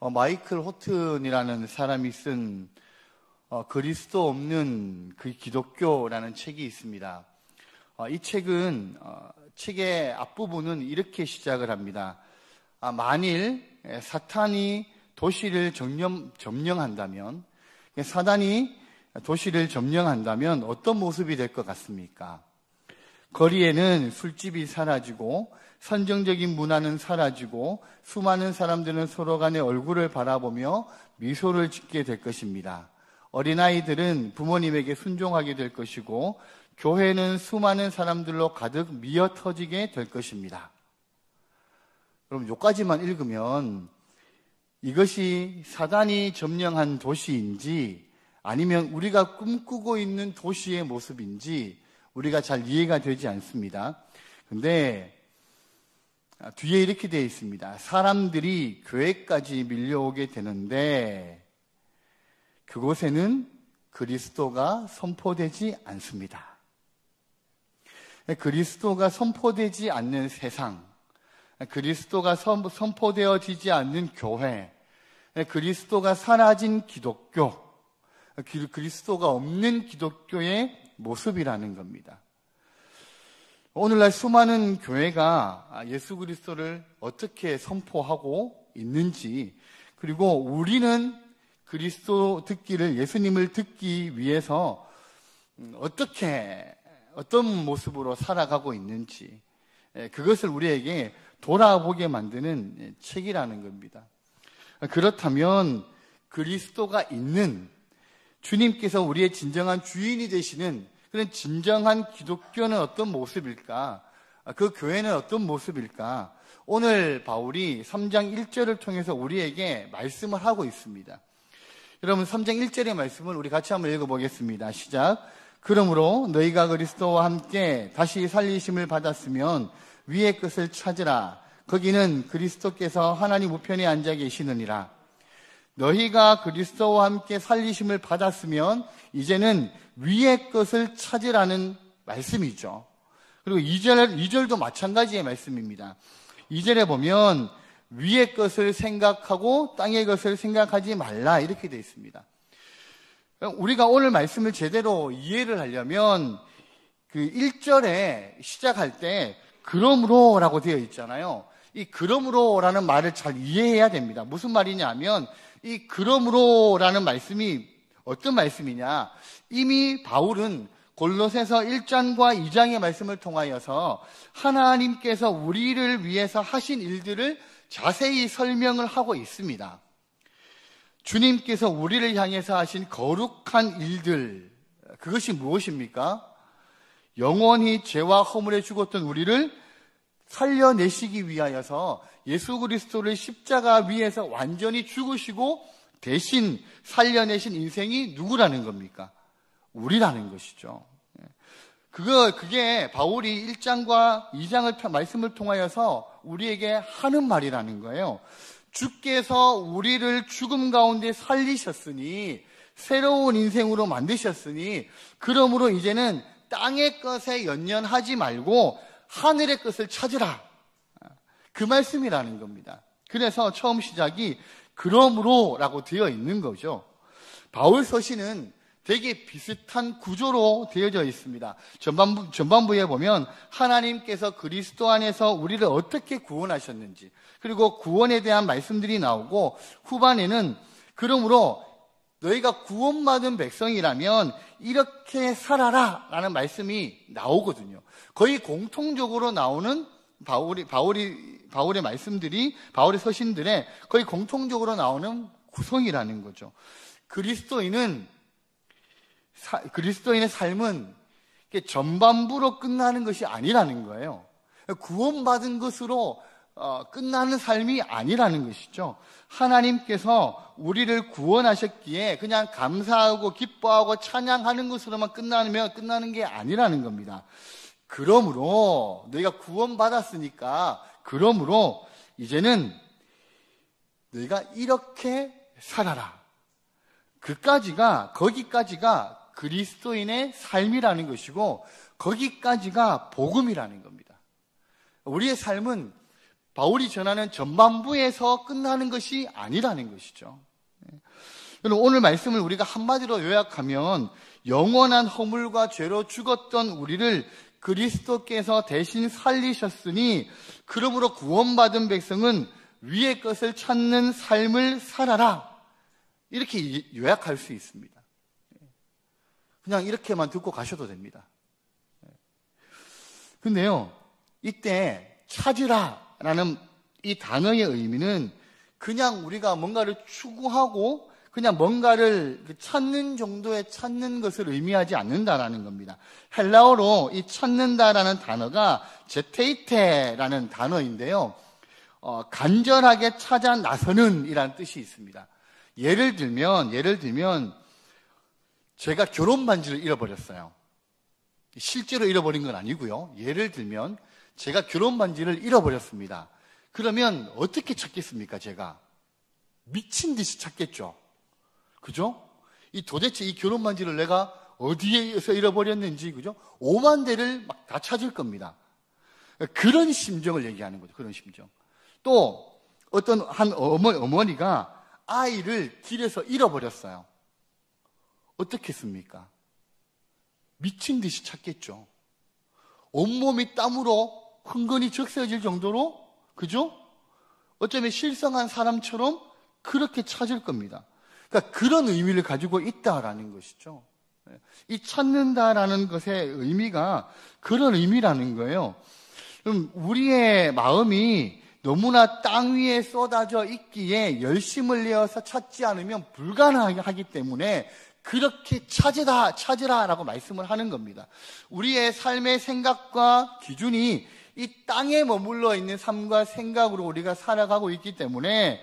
마이클 호튼이라는 사람이 쓴 그리스도 없는 그 기독교라는 책이 있습니다. 이 책은 책의 앞부분은 이렇게 시작을 합니다. 만일 사탄이 도시를 점령한다면, 사단이 도시를 점령한다면 어떤 모습이 될 것 같습니까? 거리에는 술집이 사라지고 선정적인 문화는 사라지고 수많은 사람들은 서로 간의 얼굴을 바라보며 미소를 짓게 될 것입니다. 어린아이들은 부모님에게 순종하게 될 것이고 교회는 수많은 사람들로 가득 미어터지게 될 것입니다. 그럼 여기까지만 읽으면 이것이 사단이 점령한 도시인지 아니면 우리가 꿈꾸고 있는 도시의 모습인지 우리가 잘 이해가 되지 않습니다. 근데 뒤에 이렇게 되어 있습니다. 사람들이 교회까지 밀려오게 되는데 그곳에는 그리스도가 선포되지 않습니다. 그리스도가 선포되지 않는 세상, 그리스도가 선포되어지지 않는 교회, 그리스도가 사라진 기독교, 그리스도가 없는 기독교의 모습이라는 겁니다. 오늘날 수많은 교회가 예수 그리스도를 어떻게 선포하고 있는지, 그리고 우리는 그리스도 듣기를, 예수님을 듣기 위해서 어떤 모습으로 살아가고 있는지, 그것을 우리에게 돌아보게 만드는 책이라는 겁니다. 그렇다면 그리스도가 있는, 주님께서 우리의 진정한 주인이 되시는 그런 진정한 기독교는 어떤 모습일까? 그 교회는 어떤 모습일까? 오늘 바울이 3장 1절을 통해서 우리에게 말씀을 하고 있습니다. 여러분, 3장 1절의 말씀을 우리 같이 한번 읽어보겠습니다. 시작. 그러므로 너희가 그리스도와 함께 다시 살리심을 받았으면 위의 것을 찾으라. 거기는 그리스도께서 하나님 우편에 앉아 계시느니라. 너희가 그리스도와 함께 살리심을 받았으면 이제는 위의 것을 찾으라는 말씀이죠. 그리고 2절도 마찬가지의 말씀입니다. 2절에 보면 위의 것을 생각하고 땅의 것을 생각하지 말라 이렇게 되어 있습니다. 우리가 오늘 말씀을 제대로 이해를 하려면 그 1절에 시작할 때 그러므로 라고 되어 있잖아요. 이 그러므로 라는 말을 잘 이해해야 됩니다. 무슨 말이냐면 이 그러므로 라는 말씀이 어떤 말씀이냐, 이미 바울은 골로새서 1장과 2장의 말씀을 통하여서 하나님께서 우리를 위해서 하신 일들을 자세히 설명을 하고 있습니다. 주님께서 우리를 향해서 하신 거룩한 일들, 그것이 무엇입니까? 영원히 죄와 허물에 죽었던 우리를 살려내시기 위하여서 예수 그리스도를 십자가 위에서 완전히 죽으시고 대신 살려내신 인생이 누구라는 겁니까? 우리라는 것이죠. 그게 바울이 1장과 2장을 말씀을 통하여서 우리에게 하는 말이라는 거예요. 주께서 우리를 죽음 가운데 살리셨으니, 새로운 인생으로 만드셨으니, 그러므로 이제는 땅의 것에 연연하지 말고 하늘의 것을 찾으라. 그 말씀이라는 겁니다. 그래서 처음 시작이 그러므로 라고 되어 있는 거죠. 바울 서신은 되게 비슷한 구조로 되어져 있습니다. 전반부에 보면 하나님께서 그리스도 안에서 우리를 어떻게 구원하셨는지, 그리고 구원에 대한 말씀들이 나오고, 후반에는 그러므로 너희가 구원받은 백성이라면 이렇게 살아라 라는 말씀이 나오거든요. 거의 공통적으로 나오는 바울의 말씀들이, 바울의 서신들에 거의 공통적으로 나오는 구성이라는 거죠. 그리스도인의 삶은 전반부로 끝나는 것이 아니라는 거예요. 구원받은 것으로 끝나는 삶이 아니라는 것이죠. 하나님께서 우리를 구원하셨기에 그냥 감사하고 기뻐하고 찬양하는 것으로만 끝나는 게 아니라는 겁니다. 그러므로 너희가 구원받았으니까, 그러므로 이제는 너희가 이렇게 살아라. 거기까지가 그리스도인의 삶이라는 것이고, 거기까지가 복음이라는 겁니다. 우리의 삶은 바울이 전하는 전반부에서 끝나는 것이 아니라는 것이죠. 여러분, 오늘 말씀을 우리가 한마디로 요약하면 영원한 허물과 죄로 죽었던 우리를 그리스도께서 대신 살리셨으니 그러므로 구원받은 백성은 위의 것을 찾는 삶을 살아라. 이렇게 요약할 수 있습니다. 그냥 이렇게만 듣고 가셔도 됩니다. 근데요, 이때 찾으라라는 이 단어의 의미는 그냥 우리가 뭔가를 추구하고 그냥 뭔가를 찾는 정도의 찾는 것을 의미하지 않는다라는 겁니다. 헬라어로 이 찾는다라는 단어가 제테이테라는 단어인데요. 간절하게 찾아 나서는 이라는 뜻이 있습니다. 예를 들면 제가 결혼 반지를 잃어버렸어요. 실제로 잃어버린 건 아니고요. 예를 들면 제가 결혼 반지를 잃어버렸습니다. 그러면 어떻게 찾겠습니까? 제가 미친 듯이 찾겠죠. 그죠? 도대체 이 결혼 반지를 내가 어디에서 잃어버렸는지, 그죠? 5만 대를 막 다 찾을 겁니다. 그런 심정을 얘기하는 거죠. 그런 심정. 또 어떤 한 어머니가 아이를 길에서 잃어버렸어요. 어떻게 했습니까? 미친 듯이 찾겠죠. 온몸이 땀으로 흥건히 적셔질 정도로, 그죠? 어쩌면 실성한 사람처럼 그렇게 찾을 겁니다. 그러니까 그런 의미를 가지고 있다라는 것이죠. 이 찾는다라는 것의 의미가 그런 의미라는 거예요. 그럼 우리의 마음이 너무나 땅 위에 쏟아져 있기에 열심을 내어서 찾지 않으면 불가능하기 때문에 그렇게 찾으라라고 말씀을 하는 겁니다. 우리의 삶의 생각과 기준이 이 땅에 머물러 있는 삶과 생각으로 우리가 살아가고 있기 때문에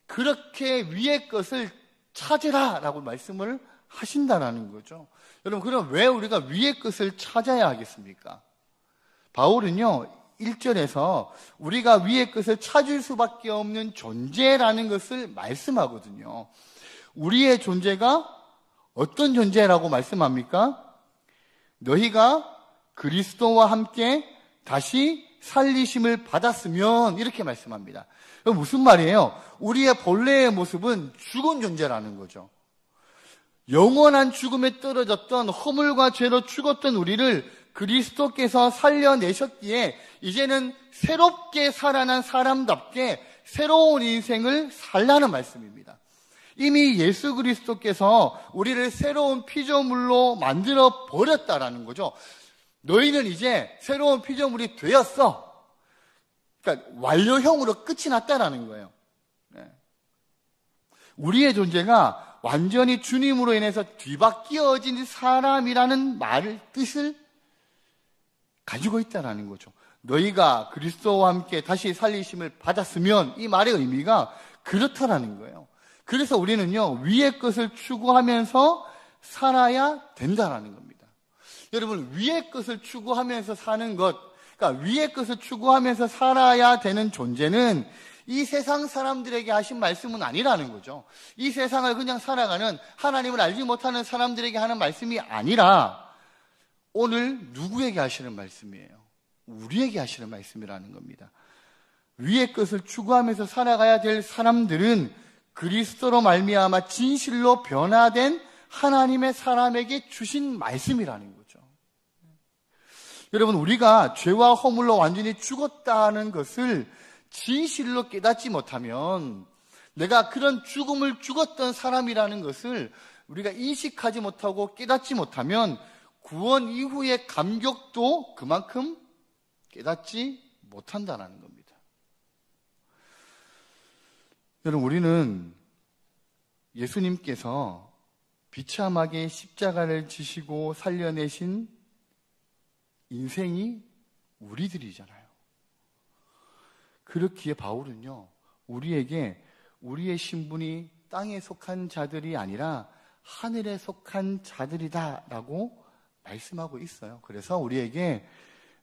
그렇게 위의 것을 찾으라라고 말씀을 하신다라는 거죠. 여러분, 그럼 왜 우리가 위의 것을 찾아야 하겠습니까? 바울은요, 1절에서 우리가 위의 것을 찾을 수밖에 없는 존재라는 것을 말씀하거든요. 우리의 존재가 어떤 존재라고 말씀합니까? 너희가 그리스도와 함께 다시 살리심을 받았으면, 이렇게 말씀합니다. 무슨 말이에요? 우리의 본래의 모습은 죽은 존재라는 거죠. 영원한 죽음에 떨어졌던 허물과 죄로 죽었던 우리를 그리스도께서 살려내셨기에 이제는 새롭게 살아난 사람답게 새로운 인생을 살라는 말씀입니다. 이미 예수 그리스도께서 우리를 새로운 피조물로 만들어 버렸다라는 거죠. 너희는 이제 새로운 피조물이 되었어. 그러니까 완료형으로 끝이 났다라는 거예요. 우리의 존재가 완전히 주님으로 인해서 뒤바뀌어진 사람이라는 뜻을 가지고 있다라는 거죠. 너희가 그리스도와 함께 다시 살리심을 받았으면, 이 말의 의미가 그렇다라는 거예요. 그래서 우리는요, 위의 것을 추구하면서 살아야 된다라는 겁니다. 여러분, 위의 것을 추구하면서 사는 것, 그러니까 위의 것을 추구하면서 살아야 되는 존재는 이 세상 사람들에게 하신 말씀은 아니라는 거죠. 이 세상을 그냥 살아가는, 하나님을 알지 못하는 사람들에게 하는 말씀이 아니라 오늘 누구에게 하시는 말씀이에요? 우리에게 하시는 말씀이라는 겁니다. 위의 것을 추구하면서 살아가야 될 사람들은 그리스도로 말미암아 진실로 변화된 하나님의 사람에게 주신 말씀이라는 거죠. 여러분, 우리가 죄와 허물로 완전히 죽었다는 것을 진실로 깨닫지 못하면, 내가 그런 죽음을 죽었던 사람이라는 것을 우리가 인식하지 못하고 깨닫지 못하면 구원 이후의 감격도 그만큼 깨닫지 못한다는 겁니다. 여러분, 우리는 예수님께서 비참하게 십자가를 지시고 살려내신 인생이 우리들이잖아요. 그렇기에 바울은요, 우리에게 우리의 신분이 땅에 속한 자들이 아니라 하늘에 속한 자들이다라고 말씀하고 있어요. 그래서 우리에게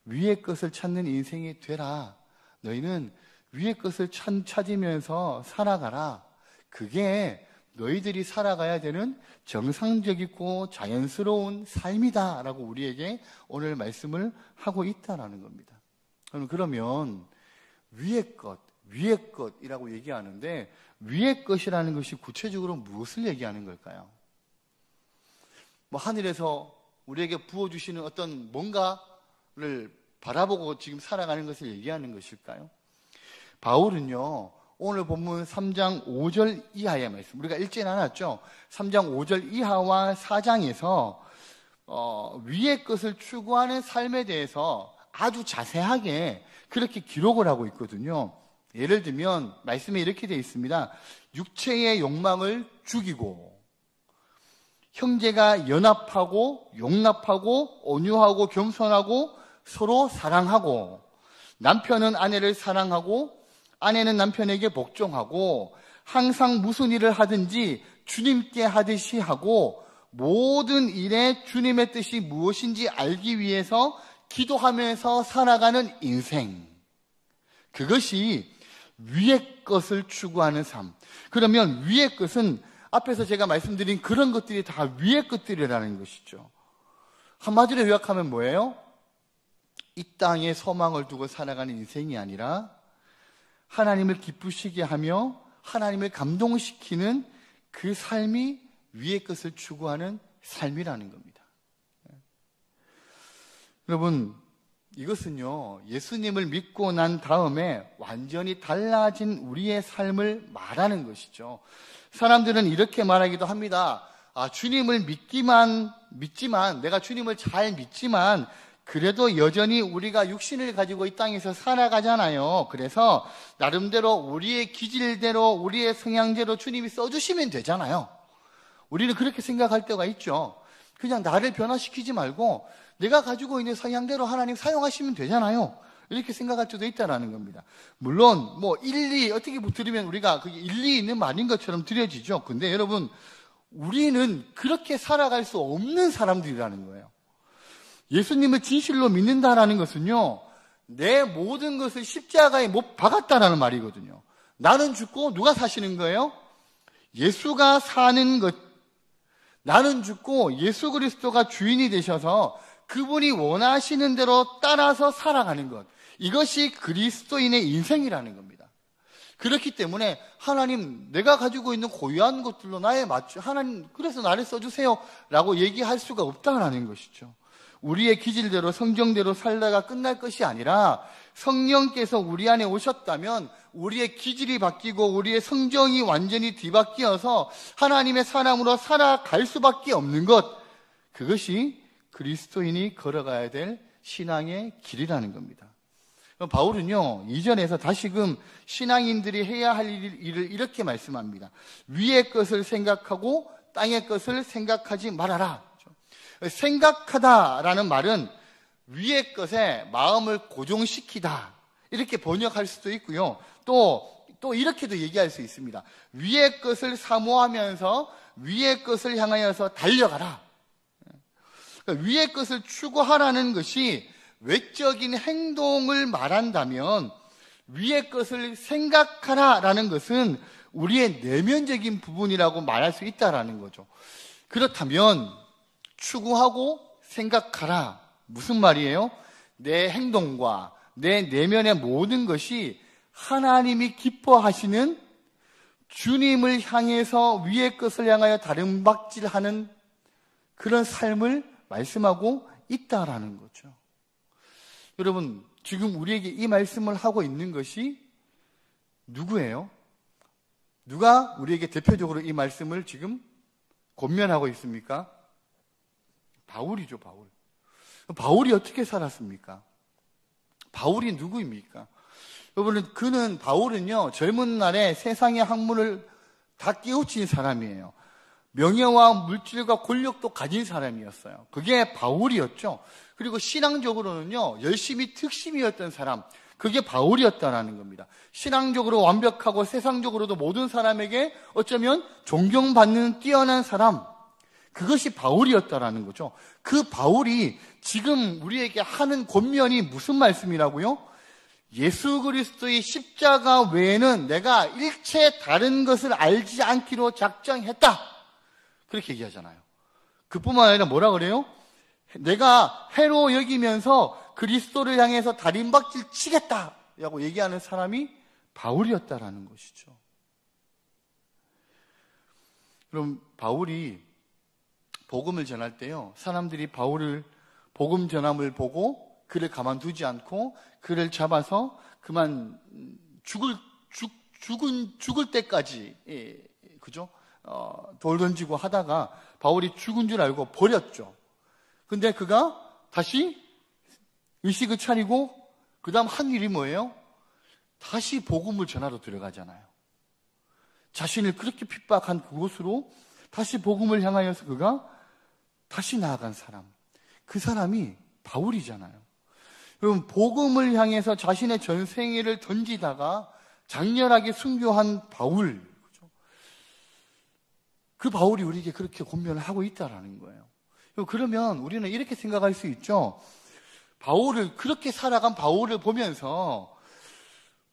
위의 것을 찾는 인생이 되라. 너희는 위의 것을 찾으면서 살아가라. 그게 너희들이 살아가야 되는 정상적이고 자연스러운 삶이다라고 우리에게 오늘 말씀을 하고 있다라는 겁니다. 그러면 위의 것이라고 얘기하는데 위의 것이라는 것이 구체적으로 무엇을 얘기하는 걸까요? 뭐 하늘에서 우리에게 부어주시는 어떤 뭔가를 바라보고 지금 살아가는 것을 얘기하는 것일까요? 바울은요, 오늘 본문 3장 5절 이하의 말씀, 우리가 읽지 않았죠? 3장 5절 이하와 4장에서 위의 것을 추구하는 삶에 대해서 아주 자세하게 그렇게 기록을 하고 있거든요. 예를 들면 말씀에 이렇게 되어 있습니다. 육체의 욕망을 죽이고 형제가 연합하고 용납하고 온유하고 겸손하고 서로 사랑하고 남편은 아내를 사랑하고 아내는 남편에게 복종하고 항상 무슨 일을 하든지 주님께 하듯이 하고 모든 일에 주님의 뜻이 무엇인지 알기 위해서 기도하면서 살아가는 인생. 그것이 위의 것을 추구하는 삶. 그러면 위의 것은 앞에서 제가 말씀드린 그런 것들이 다 위의 것들이라는 것이죠. 한마디로 요약하면 뭐예요? 이 땅에 소망을 두고 살아가는 인생이 아니라 하나님을 기쁘시게 하며 하나님을 감동시키는 그 삶이 위의 것을 추구하는 삶이라는 겁니다. 여러분, 이것은요, 예수님을 믿고 난 다음에 완전히 달라진 우리의 삶을 말하는 것이죠. 사람들은 이렇게 말하기도 합니다. 주님을 믿지만, 내가 주님을 잘 믿지만, 그래도 여전히 우리가 육신을 가지고 이 땅에서 살아가잖아요. 그래서 나름대로 우리의 기질대로, 우리의 성향대로 주님이 써주시면 되잖아요. 우리는 그렇게 생각할 때가 있죠. 그냥 나를 변화시키지 말고 내가 가지고 있는 성향대로 하나님 사용하시면 되잖아요. 이렇게 생각할 수도 있다는 겁니다. 물론 뭐 일리 어떻게 들으면 우리가 그게 일리 있는 말인 것처럼 들려지죠. 근데 여러분, 우리는 그렇게 살아갈 수 없는 사람들이라는 거예요. 예수님을 진실로 믿는다라는 것은요, 내 모든 것을 십자가에 못 박았다라는 말이거든요. 나는 죽고 누가 사시는 거예요? 예수가 사는 것. 나는 죽고 예수 그리스도가 주인이 되셔서 그분이 원하시는 대로 따라서 살아가는 것. 이것이 그리스도인의 인생이라는 겁니다. 그렇기 때문에 하나님, 내가 가지고 있는 고유한 것들로 나에 맞춰, 하나님 그래서 나를 써주세요 라고 얘기할 수가 없다는 것이죠. 우리의 기질대로 성경대로 살다가 끝날 것이 아니라 성령께서 우리 안에 오셨다면 우리의 기질이 바뀌고 우리의 성정이 완전히 뒤바뀌어서 하나님의 사람으로 살아갈 수밖에 없는 것, 그것이 그리스도인이 걸어가야 될 신앙의 길이라는 겁니다. 바울은요, 이전에서 다시금 신앙인들이 해야 할 일을 이렇게 말씀합니다. 위의 것을 생각하고 땅의 것을 생각하지 말아라. 생각하다라는 말은 위의 것에 마음을 고정시키다, 이렇게 번역할 수도 있고요. 또 이렇게도 얘기할 수 있습니다. 위의 것을 사모하면서 위의 것을 향하여서 달려가라. 그러니까 위의 것을 추구하라는 것이 외적인 행동을 말한다면 위의 것을 생각하라라는 것은 우리의 내면적인 부분이라고 말할 수 있다라는 거죠. 그렇다면 추구하고 생각하라. 무슨 말이에요? 내 행동과 내 내면의 모든 것이 하나님이 기뻐하시는 주님을 향해서 위의 것을 향하여 다름박질하는 그런 삶을 말씀하고 있다라는 거죠. 여러분, 지금 우리에게 이 말씀을 하고 있는 것이 누구예요? 누가 우리에게 대표적으로 이 말씀을 지금 권면하고 있습니까? 바울이죠, 바울. 바울이 어떻게 살았습니까? 바울이 누구입니까? 여러분, 바울은요, 젊은 날에 세상의 학문을 다 깨우친 사람이에요. 명예와 물질과 권력도 가진 사람이었어요. 그게 바울이었죠. 그리고 신앙적으로는요, 열심히 특심이었던 사람, 그게 바울이었다라는 겁니다. 신앙적으로 완벽하고 세상적으로도 모든 사람에게 어쩌면 존경받는 뛰어난 사람, 그것이 바울이었다라는 거죠. 그 바울이 지금 우리에게 하는 권면이 무슨 말씀이라고요? 예수 그리스도의 십자가 외에는 내가 일체 다른 것을 알지 않기로 작정했다, 그렇게 얘기하잖아요. 그뿐만 아니라 뭐라 그래요? 내가 해로 여기면서 그리스도를 향해서 다림박질 치겠다, 라고 얘기하는 사람이 바울이었다라는 것이죠. 그럼 바울이 복음을 전할 때요, 사람들이 바울을 복음 전함을 보고 그를 가만두지 않고 그를 잡아서 그만 죽을 때까지, 그죠? 돌 던지고 하다가 바울이 죽은 줄 알고 버렸죠. 근데 그가 다시 의식을 차리고 그 다음 한 일이 뭐예요? 다시 복음을 전하러 들어가잖아요. 자신을 그렇게 핍박한 그곳으로 다시 복음을 향하여서 그가 다시 나아간 사람, 그 사람이 바울이잖아요. 그럼 복음을 향해서 자신의 전생애를 던지다가 장렬하게 순교한 바울, 그죠? 그 바울이 우리에게 그렇게 권면을 하고 있다라는 거예요. 그러면 우리는 이렇게 생각할 수 있죠. 바울을, 그렇게 살아간 바울을 보면서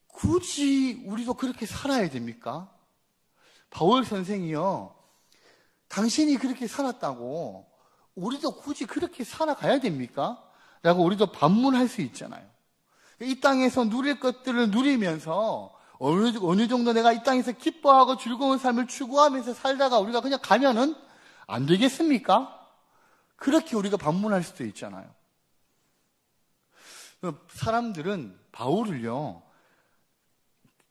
굳이 우리도 그렇게 살아야 됩니까? 바울 선생이요, 당신이 그렇게 살았다고 우리도 굳이 그렇게 살아가야 됩니까? 라고 우리도 반문할 수 있잖아요. 이 땅에서 누릴 것들을 누리면서 어느 정도 내가 이 땅에서 기뻐하고 즐거운 삶을 추구하면서 살다가 우리가 그냥 가면은 안 되겠습니까? 그렇게 우리가 반문할 수도 있잖아요. 사람들은 바울을요,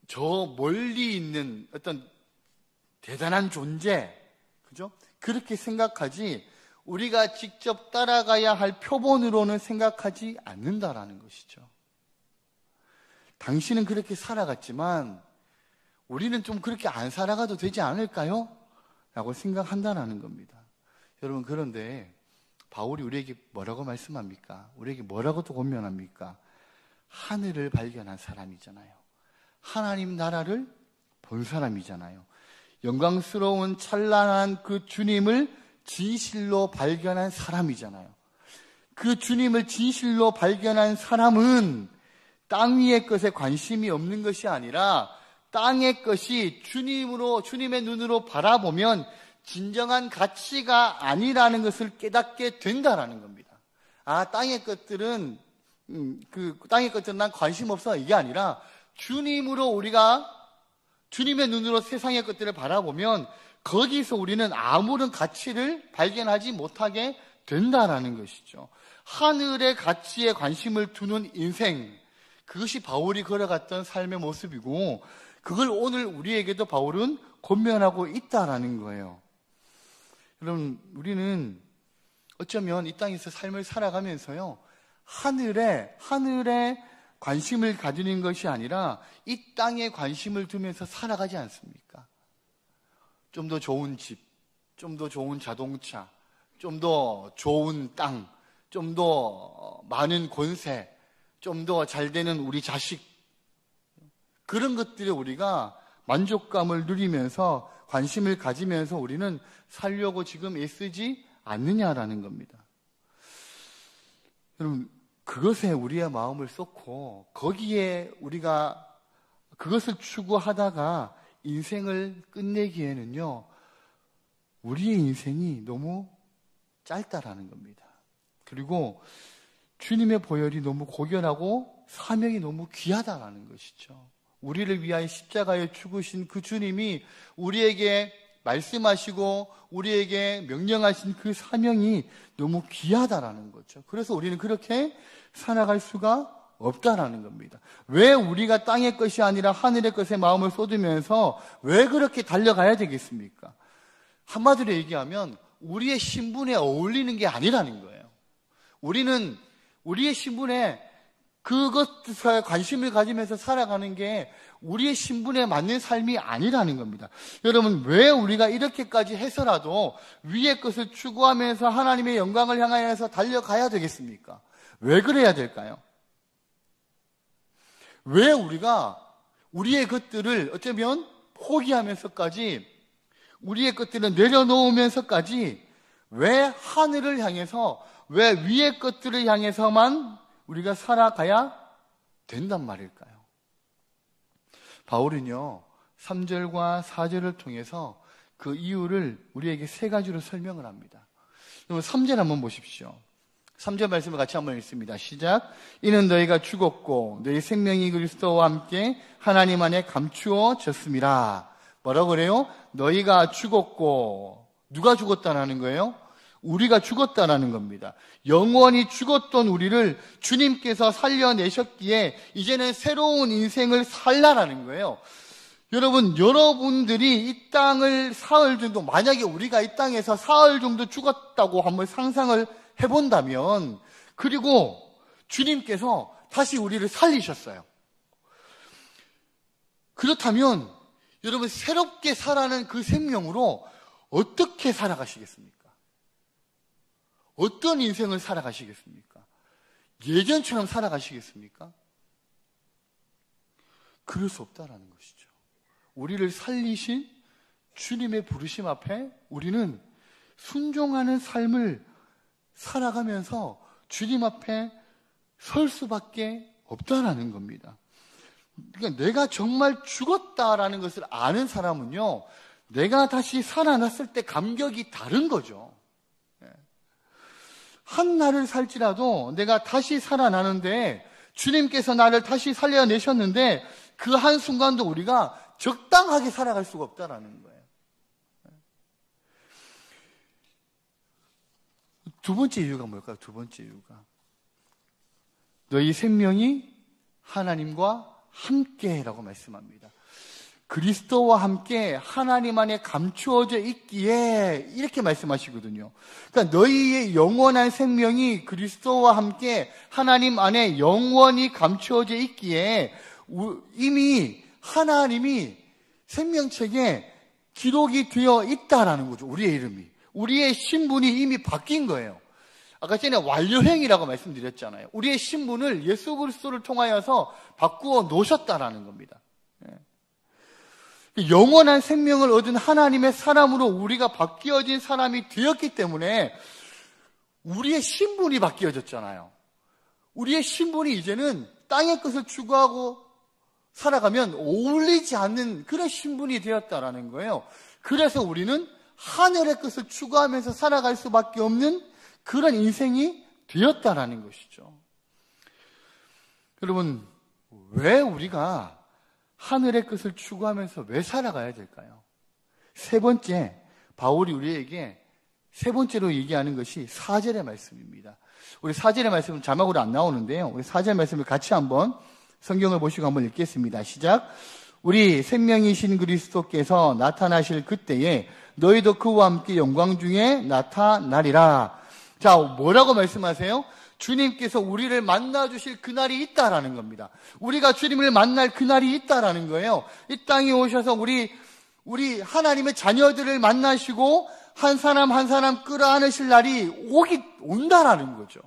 저 멀리 있는 어떤 대단한 존재, 그죠? 그렇게 생각하지, 우리가 직접 따라가야 할 표본으로는 생각하지 않는다라는 것이죠. 당신은 그렇게 살아갔지만 우리는 좀 그렇게 안 살아가도 되지 않을까요? 라고 생각한다라는 겁니다. 여러분, 그런데 바울이 우리에게 뭐라고 말씀합니까? 우리에게 뭐라고 또 권면합니까? 하늘을 발견한 사람이잖아요. 하나님 나라를 본 사람이잖아요. 영광스러운 찬란한 그 주님을 진실로 발견한 사람이잖아요. 그 주님을 진실로 발견한 사람은 땅 위의 것에 관심이 없는 것이 아니라 땅의 것이 주님의 눈으로 바라보면 진정한 가치가 아니라는 것을 깨닫게 된다라는 겁니다. 아, 땅의 것들은 난 관심 없어, 이게 아니라 주님의 눈으로 세상의 것들을 바라보면 거기서 우리는 아무런 가치를 발견하지 못하게 된다라는 것이죠. 하늘의 가치에 관심을 두는 인생, 그것이 바울이 걸어갔던 삶의 모습이고, 그걸 오늘 우리에게도 바울은 권면하고 있다라는 거예요. 여러분, 우리는 어쩌면 이 땅에서 삶을 살아가면서요, 하늘에 관심을 가지는 것이 아니라 이 땅에 관심을 두면서 살아가지 않습니까? 좀 더 좋은 집, 좀 더 좋은 자동차, 좀 더 좋은 땅, 좀 더 많은 권세, 좀 더 잘 되는 우리 자식, 그런 것들에 우리가 만족감을 누리면서 관심을 가지면서 우리는 살려고 지금 애쓰지 않느냐라는 겁니다. 여러분, 그것에 우리의 마음을 쏟고 거기에 우리가 그것을 추구하다가 인생을 끝내기에는요, 우리의 인생이 너무 짧다라는 겁니다. 그리고 주님의 보혈이 너무 고결하고 사명이 너무 귀하다라는 것이죠. 우리를 위하여 십자가에 죽으신 그 주님이 우리에게 말씀하시고 우리에게 명령하신 그 사명이 너무 귀하다라는 거죠. 그래서 우리는 그렇게 살아갈 수가 없다라는 겁니다. 왜 우리가 땅의 것이 아니라 하늘의 것에 마음을 쏟으면서 왜 그렇게 달려가야 되겠습니까? 한마디로 얘기하면 우리의 신분에 어울리는 게 아니라는 거예요. 우리는 우리의 신분에 그것에 관심을 가지면서 살아가는 게 우리의 신분에 맞는 삶이 아니라는 겁니다. 여러분, 왜 우리가 이렇게까지 해서라도 위의 것을 추구하면서 하나님의 영광을 향하여서 달려가야 되겠습니까? 왜 그래야 될까요? 왜 우리가 우리의 것들을 어쩌면 포기하면서까지, 우리의 것들을 내려놓으면서까지 왜 하늘을 향해서, 왜 위의 것들을 향해서만 우리가 살아가야 된단 말일까요? 바울은요, 3절과 4절을 통해서 그 이유를 우리에게 세 가지로 설명을 합니다. 여러분, 3절 한번 보십시오. 3절 말씀을 같이 한번 읽습니다. 시작. 이는 너희가 죽었고 너희 생명이 그리스도와 함께 하나님 안에 감추어졌음이라. 뭐라고 그래요? 너희가 죽었고, 누가 죽었다라는 거예요? 우리가 죽었다라는 겁니다. 영원히 죽었던 우리를 주님께서 살려내셨기에 이제는 새로운 인생을 살라라는 거예요. 여러분, 여러분들이 이 땅을 사흘 정도, 만약에 우리가 이 땅에서 사흘 정도 죽었다고 한번 상상을 해본다면, 그리고 주님께서 다시 우리를 살리셨어요. 그렇다면 여러분, 새롭게 살아가는 그 생명으로 어떻게 살아가시겠습니까? 어떤 인생을 살아가시겠습니까? 예전처럼 살아가시겠습니까? 그럴 수 없다라는 것이죠. 우리를 살리신 주님의 부르심 앞에 우리는 순종하는 삶을 살아가면서 주님 앞에 설 수밖에 없다라는 겁니다. 그러니까 내가 정말 죽었다라는 것을 아는 사람은요, 내가 다시 살아났을 때 감격이 다른 거죠. 한 날을 살지라도 내가 다시 살아나는데 주님께서 나를 다시 살려내셨는데 그 한순간도 우리가 적당하게 살아갈 수가 없다라는 거예요. 두 번째 이유가 뭘까요? 두 번째 이유가 너희 생명이 하나님과 함께라고 말씀합니다. 그리스도와 함께 하나님 안에 감추어져 있기에 이렇게 말씀하시거든요. 그러니까 너희의 영원한 생명이 그리스도와 함께 하나님 안에 영원히 감추어져 있기에 이미 하나님이 생명책에 기록이 되어 있다라는 거죠. 우리의 이름이. 우리의 신분이 이미 바뀐 거예요. 아까 전에 완료행이라고 말씀드렸잖아요. 우리의 신분을 예수 그리스도를 통하여서 바꾸어 놓으셨다라는 겁니다. 영원한 생명을 얻은 하나님의 사람으로 우리가 바뀌어진 사람이 되었기 때문에 우리의 신분이 바뀌어졌잖아요. 우리의 신분이 이제는 땅의 것을 추구하고 살아가면 어울리지 않는 그런 신분이 되었다라는 거예요. 그래서 우리는 하늘의 것을 추구하면서 살아갈 수밖에 없는 그런 인생이 되었다라는 것이죠. 여러분, 왜 우리가 하늘의 것을 추구하면서 왜 살아가야 될까요? 세 번째, 바울이 우리에게 세 번째로 얘기하는 것이 4절의 말씀입니다. 우리 4절의 말씀은 자막으로 안 나오는데요. 우리 4절 말씀을 같이 한번 성경을 보시고 한번 읽겠습니다. 시작. 우리 생명이신 그리스도께서 나타나실 그때에 너희도 그와 함께 영광 중에 나타나리라. 자, 뭐라고 말씀하세요? 주님께서 우리를 만나주실 그날이 있다라는 겁니다. 우리가 주님을 만날 그날이 있다라는 거예요. 이 땅에 오셔서 우리 하나님의 자녀들을 만나시고 한 사람 한 사람 끌어안으실 날이 온다라는 거죠.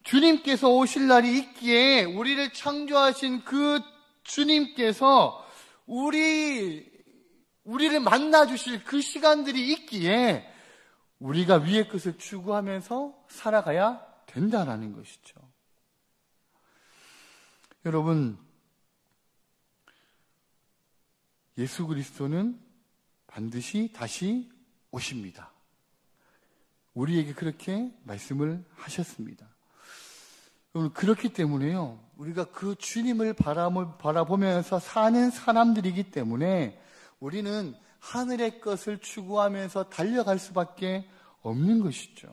주님께서 오실 날이 있기에 우리를 창조하신 그 주님께서 우리를 만나주실 그 시간들이 있기에 우리가 위의 것을 추구하면서 살아가야 된다는 것이죠. 여러분, 예수 그리스도는 반드시 다시 오십니다. 우리에게 그렇게 말씀을 하셨습니다. 여러분, 그렇기 때문에요, 우리가 그 주님을 바라보면서 사는 사람들이기 때문에 우리는 하늘의 것을 추구하면서 달려갈 수밖에 없는 것이죠.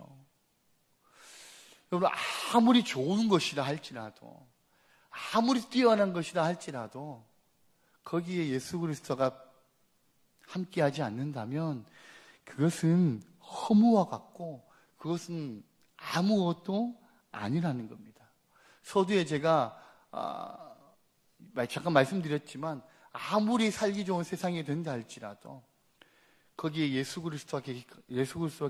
여러분, 아무리 좋은 것이라 할지라도, 아무리 뛰어난 것이라 할지라도 거기에 예수 그리스도가 함께하지 않는다면 그것은 허무와 같고 그것은 아무것도 아니라는 겁니다. 서두에 제가 잠깐 말씀드렸지만 아무리 살기 좋은 세상이 된다 할지라도 거기에 예수 그리스도가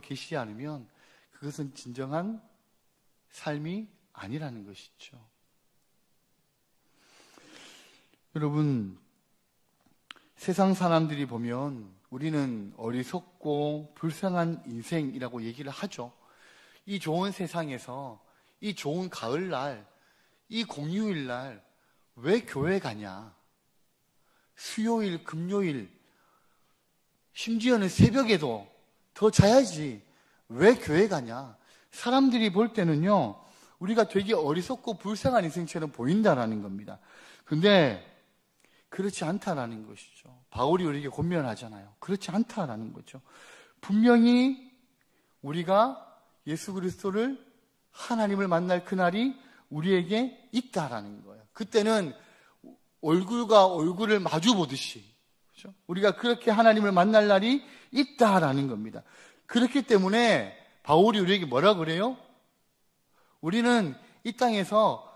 계시지 않으면 그것은 진정한 삶이 아니라는 것이죠. 여러분, 세상 사람들이 보면 우리는 어리석고 불쌍한 인생이라고 얘기를 하죠. 이 좋은 세상에서, 이 좋은 가을날, 이 공휴일날 왜 교회 가냐? 수요일, 금요일, 심지어는 새벽에도 더 자야지 왜 교회 가냐? 사람들이 볼 때는요, 우리가 되게 어리석고 불쌍한 인생처럼 보인다라는 겁니다. 근데 그렇지 않다라는 것이죠. 바울이 우리에게 권면하잖아요. 그렇지 않다라는 거죠. 분명히 우리가 예수 그리스도를, 하나님을 만날 그날이 우리에게 있다라는 거예요. 그때는 얼굴과 얼굴을 마주 보듯이, 그렇죠? 우리가 그렇게 하나님을 만날 날이 있다라는 겁니다. 그렇기 때문에 바울이 우리에게 뭐라 그래요? 우리는 이 땅에서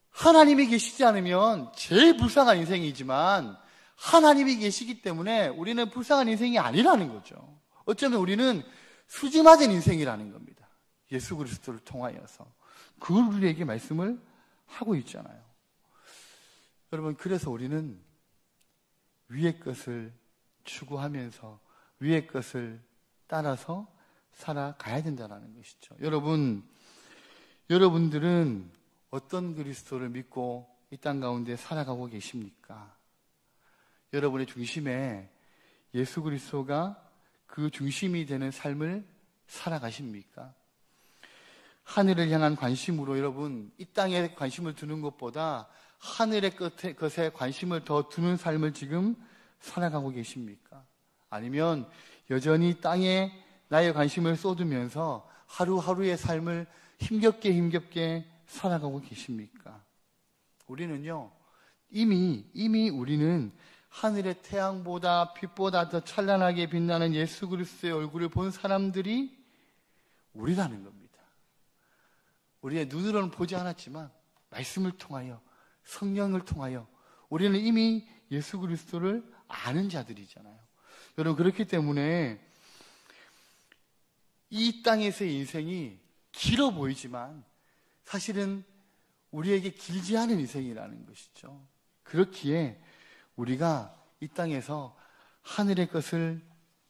하나님이 계시지 않으면 제일 불쌍한 인생이지만 하나님이 계시기 때문에 우리는 불쌍한 인생이 아니라는 거죠. 어쩌면 우리는 수지 맞은 인생이라는 겁니다. 예수 그리스도를 통하여서. 그걸 우리에게 말씀을 하고 있잖아요. 여러분, 그래서 우리는 위의 것을 추구하면서 위의 것을 따라서 살아가야 된다는 것이죠. 여러분들은 어떤 그리스도를 믿고 이 땅 가운데 살아가고 계십니까? 여러분의 중심에 예수 그리스도가 그 중심이 되는 삶을 살아가십니까? 하늘을 향한 관심으로 여러분, 이 땅에 관심을 두는 것보다 하늘의 것에 관심을 더 두는 삶을 지금 살아가고 계십니까? 아니면 여전히 땅에 나의 관심을 쏟으면서 하루하루의 삶을 힘겹게 살아가고 계십니까? 우리는요, 이미 우리는 하늘의 태양보다 빛보다 더 찬란하게 빛나는 예수 그리스도의 얼굴을 본 사람들이 우리라는 겁니다. 우리의 눈으로는 보지 않았지만 말씀을 통하여, 성령을 통하여 우리는 이미 예수 그리스도를 아는 자들이잖아요. 여러분, 그렇기 때문에 이 땅에서의 인생이 길어 보이지만 사실은 우리에게 길지 않은 인생이라는 것이죠. 그렇기에 우리가 이 땅에서 하늘의 것을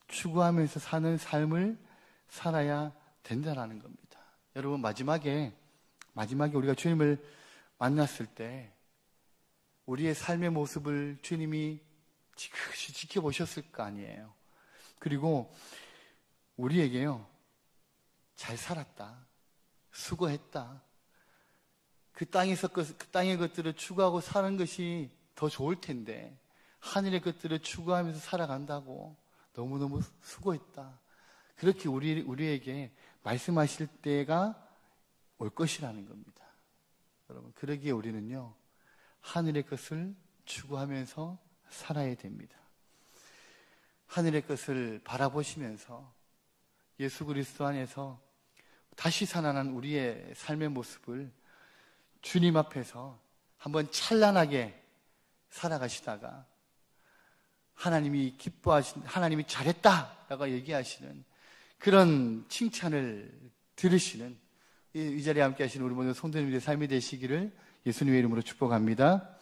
추구하면서 사는 삶을 살아야 된다는 겁니다. 여러분, 마지막에 우리가 주님을 만났을 때 우리의 삶의 모습을 주님이 지그시 지켜보셨을 거 아니에요. 그리고 우리에게요, 잘 살았다, 수고했다, 그 땅의 것들을 추구하고 사는 것이 더 좋을 텐데 하늘의 것들을 추구하면서 살아간다고 너무너무 수고했다, 그렇게 우리에게 말씀하실 때가 올 것이라는 겁니다. 여러분, 그러기에 우리는요, 하늘의 것을 추구하면서 살아야 됩니다. 하늘의 것을 바라보시면서 예수 그리스도 안에서 다시 살아난 우리의 삶의 모습을 주님 앞에서 한번 찬란하게 살아가시다가 하나님이 하나님이 잘했다라고 얘기하시는 그런 칭찬을 들으시는 이 자리에 함께 하시는 우리 모든 성도님들의 삶이 되시기를 예수님의 이름으로 축복합니다.